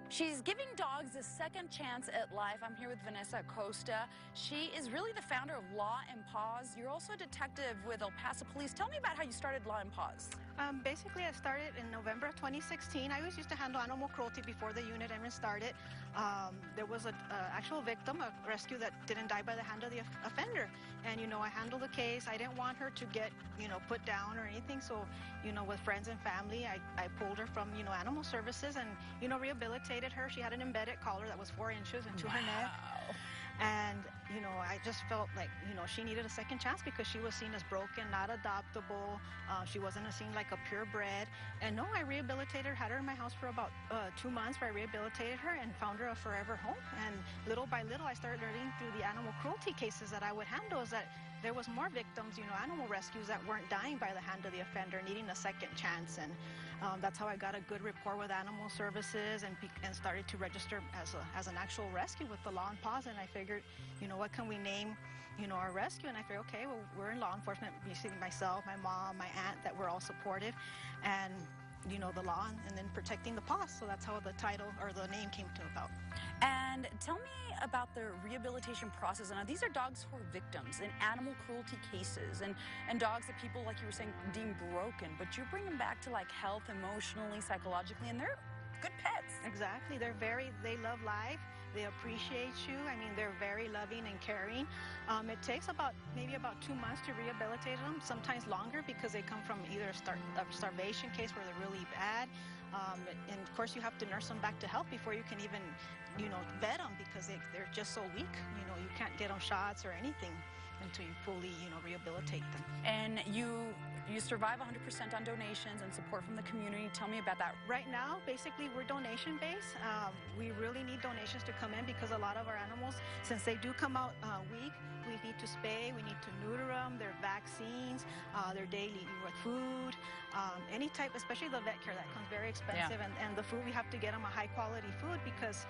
She's giving dogs a second chance at life. I'm here with Vanessa Acosta. She is really the founder of Law N Paws. You're also a detective with El Paso Police. Tell me about how you started Law N Paws. Basically, I started in November of 2016. I always used to handle animal cruelty before the unit even started. There was an actual victim, a rescue that didn't die by the hand of the offender. And, I handled the case. I didn't want her to get, put down or anything. So, with friends and family, I pulled her from, animal services and, rehabilitated her. She had an embedded collar that was 4 inches into her neck. And, I just felt like, she needed a second chance because she was seen as broken, not adoptable. She wasn't seen like a purebred. And no, I rehabilitated her, had her in my house for about 2 months where I rehabilitated her and found her a forever home. And little by little, I started learning through the animal cruelty cases that I would handle is that there was more victims, animal rescues that weren't dying by the hand of the offender, needing a second chance. And that's how I got a good rapport with animal services and started to register as an actual rescue with the Law N Paws. And I figured, what can we name, our rescue? And I figured, okay, well, we're in law enforcement, basically myself, my mom, my aunt, that we're all supportive. And the law and then protecting the paws. So that's how the title or the name came to about. And tell me about the rehabilitation process. Now, these are dogs who are victims in animal cruelty cases and dogs that people, like you were saying, deem broken. But you bring them back to like health emotionally, psychologically, and they're good pets. Exactly. They love life. They appreciate you. I mean, they're very loving and caring. It takes maybe about 2 months to rehabilitate them, sometimes longer because they come from either a starvation case where they're really bad. And of course, you have to nurse them back to health before you can even, vet them because they're just so weak. You can't get them shots or anything until you fully, rehabilitate them. And you survive 100% on donations and support from the community. Tell me about that. Right now, basically, we're donation-based. We really need donations to come in because a lot of our animals, since they do come out weak, we need to spay, we need to neuter them, their vaccines, their daily food, any type, especially the vet care, that comes very expensive. Yeah. And the food, we have to get them a high-quality food because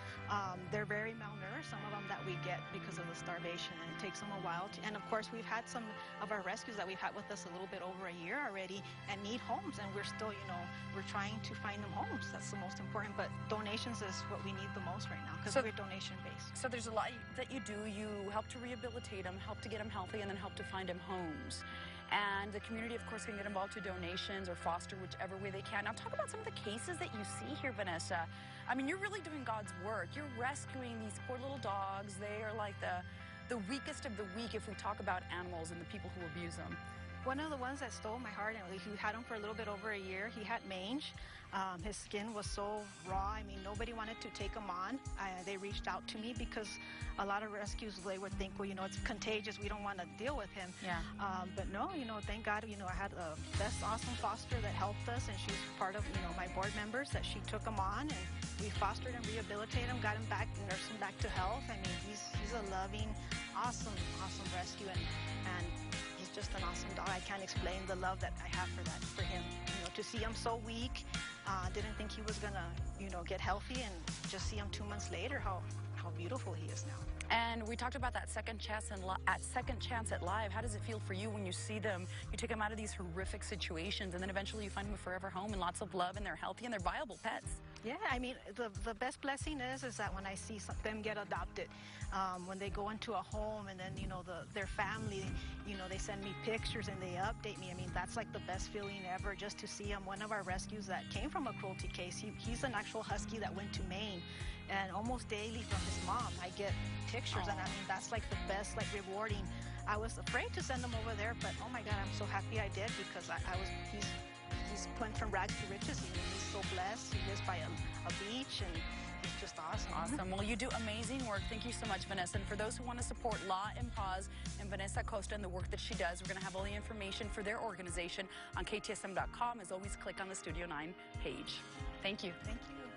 they're very malnourished, some of them that we get because of the starvation, and it takes them a while to. And of course, we've had some of our rescues that we've had with us a little bit over a year already and need homes, and we're still, we're trying to find them homes. That's the most important, but donations is what we need the most right now because we're donation-based. So there's a lot that you do. You help to rehabilitate them, help to get them healthy, and then help to find them homes. And the community, of course, can get involved to donations or foster whichever way they can. Now, talk about some of the cases that you see here, Vanessa. I mean, you're really doing God's work. You're rescuing these poor little dogs. They are like the weakest of the weak if we talk about animals and the people who abuse them. One of the ones that stole my heart, and we had him for a little bit over a year, he had mange. His skin was so raw. I mean, nobody wanted to take him on. They reached out to me because a lot of rescues, they would think, well, it's contagious. We don't want to deal with him. Yeah. But no, thank God, I had a best awesome foster that helped us, and she's part of, my board members that she took him on, and we fostered and rehabilitated him, got him back, nursed him back to health. I mean, he's a loving, awesome rescue, and he's just an awesome dog. I can't explain the love that I have for him. To see him so weak, didn't think he was gonna, get healthy, and just see him 2 months later, how beautiful he is now. And we talked about that second chance at life. How does it feel for you when you see them? You take them out of these horrific situations, and then eventually you find them a forever home and lots of love, and they're healthy and they're viable pets. Yeah, I mean, the best blessing is that when I see them get adopted, when they go into a home, and then their family, they send me pictures and they update me. I mean, that's like the best feeling ever, just to see him. One of our rescues that came from a cruelty case, he's an actual husky that went to Maine, and almost daily from his mom I get pictures. And I mean, that's like the best, like rewarding. I was afraid to send him over there, but oh my God, I'm so happy I did, because he's went from rags to riches. He's so blessed. He lives by a beach, and he's just awesome. Awesome. Well, you do amazing work. Thank you so much, Vanessa. And for those who want to support Law N Paws and Vanessa Acosta and the work that she does, we're going to have all the information for their organization on KTSM.com. As always, click on the Studio 9 page. Thank you. Thank you.